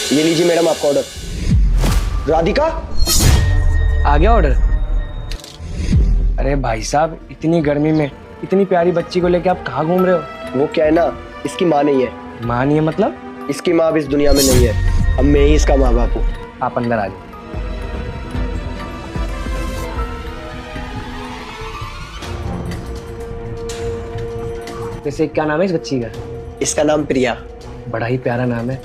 ये लीजिए मैडम आपका ऑर्डर। राधिका, आ गया ऑर्डर। अरे भाई साहब, इतनी गर्मी में इतनी प्यारी बच्ची को लेके आप कहाँ घूम रहे हो? वो क्या है ना, इसकी माँ नहीं है। माँ नहीं है मतलब? इसकी माँ भी इस दुनिया में नहीं है। अब मैं ही इसका माँ बाप हूँ। आप अंदर आ जाओ। वैसे क्या नाम है इस बच्ची का? इसका नाम प्रिया। बड़ा ही प्यारा नाम है।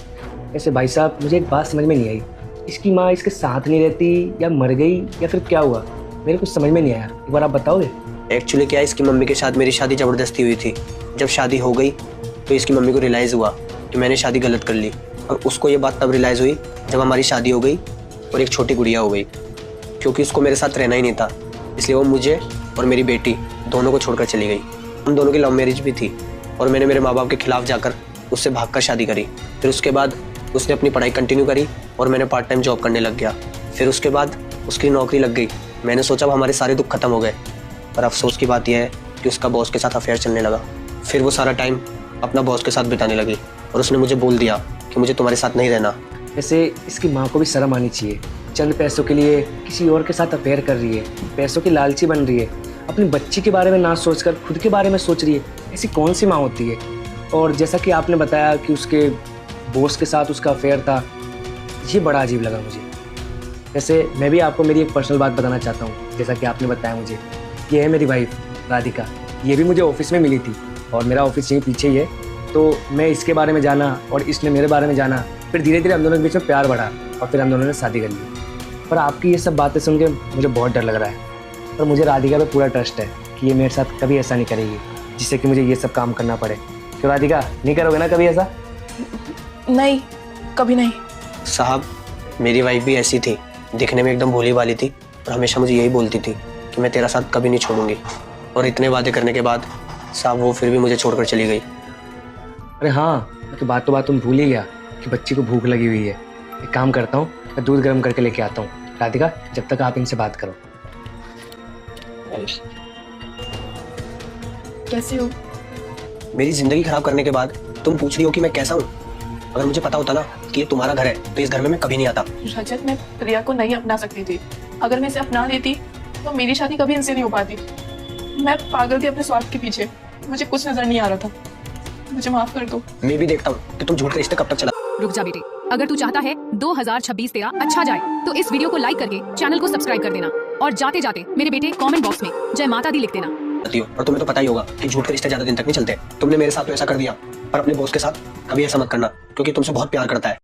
ऐसे भाई साहब, मुझे एक बात समझ में नहीं आई, इसकी माँ इसके साथ नहीं रहती या मर गई या फिर क्या हुआ? मेरे कुछ समझ में नहीं आया, एक बार आप बताओगे? एक्चुअली क्या है, इसकी मम्मी के साथ मेरी शादी जबरदस्ती हुई थी। जब शादी हो गई तो इसकी मम्मी को रियलाइज़ हुआ कि मैंने शादी गलत कर ली, और उसको ये बात तब रियलाइज़ हुई जब हमारी शादी हो गई और एक छोटी गुड़िया हो गई। क्योंकि उसको मेरे साथ रहना ही नहीं था, इसलिए वो मुझे और मेरी बेटी दोनों को छोड़कर चली गई। हम दोनों की लव मैरिज भी थी और मैंने मेरे माँ बाप के खिलाफ जाकर उससे भागकर शादी करी। फिर उसके बाद उसने अपनी पढ़ाई कंटिन्यू करी और मैंने पार्ट टाइम जॉब करने लग गया। फिर उसके बाद उसकी नौकरी लग गई। मैंने सोचा अब हमारे सारे दुख खत्म हो गए, पर अफसोस की बात यह है कि उसका बॉस के साथ अफेयर चलने लगा। फिर वो सारा टाइम अपना बॉस के साथ बिताने लगी और उसने मुझे बोल दिया कि मुझे तुम्हारे साथ नहीं रहना। वैसे इसकी माँ को भी शर्म आनी चाहिए। चंद पैसों के लिए किसी और के साथ अफेयर कर रही है, पैसों की लालची बन रही है, अपनी बच्ची के बारे में ना सोचकर खुद के बारे में सोच रही है। ऐसी कौन सी माँ होती है? और जैसा कि आपने बताया कि उसके बॉस के साथ उसका अफेयर था, ये बड़ा अजीब लगा मुझे। वैसे मैं भी आपको मेरी एक पर्सनल बात बताना चाहता हूँ। जैसा कि आपने बताया मुझे, ये है मेरी वाइफ राधिका। ये भी मुझे ऑफिस में मिली थी और मेरा ऑफिस यहीं पीछे ही है। तो मैं इसके बारे में जाना और इसने मेरे बारे में जाना, फिर धीरे धीरे हम दोनों के बीच में प्यार बढ़ा और फिर हम दोनों ने शादी कर ली। पर आपकी ये सब बातें सुन के मुझे बहुत डर लग रहा है। पर मुझे राधिका पे पूरा ट्रस्ट है कि ये मेरे साथ कभी ऐसा नहीं करेगी जिससे कि मुझे ये सब काम करना पड़े। क्यों राधिका, नहीं करोगे ना कभी ऐसा? नहीं, कभी नहीं। साहब, मेरी वाइफ भी ऐसी थी, दिखने में एकदम भोली वाली थी और हमेशा मुझे यही बोलती थी कि मैं तेरा साथ कभी नहीं छोड़ूंगी। और इतने वादे करने के बाद साहब वो फिर भी मुझे छोड़कर चली गई। अरे हाँ, मैं तो बातों तुम भूल ही गया कि बच्ची को भूख लगी हुई है। एक काम करता हूँ, मैं दूध गर्म करके लेके आता हूँ। राधिका, जब तक आप इनसे बात करो। कैसे हो? मेरी जिंदगी खराब करने के बाद तुम पूछ रही हो कि मैं कैसा हूँ? अगर मुझे पता होता ना कि ये तुम्हारा घर है तो इस घर में मैं कभी नहीं आता। रजत, मैं प्रिया को नहीं अपना सकती थी। अगर मैं इसे अपना लेती तो मेरी शादी कभी इनसे नहीं हो पाती। मैं पागल थी अपने स्वार्थ के पीछे, मुझे कुछ नजर नहीं आ रहा था। मुझे माफ कर दो। मैं भी देखता हूँ कि तुम झूठ के रिश्ते कब तक चला। रुक जा बेटे, अगर तू चाहता है 2026 तेरा अच्छा जाए तो इस वीडियो को लाइक करके चैनल को सब्सक्राइब कर देना और जाते जाते मेरे बेटे कमेंट बॉक्स में जय माता दी लिख देना। और तुम्हें तो पता ही होगा कि झूठ के रिश्ते ज्यादा दिन तक नहीं चलते। तुमने मेरे साथ तो ऐसा कर दिया, पर अपने बॉस के साथ कभी ऐसा मत करना, क्योंकि तुमसे बहुत प्यार करता है।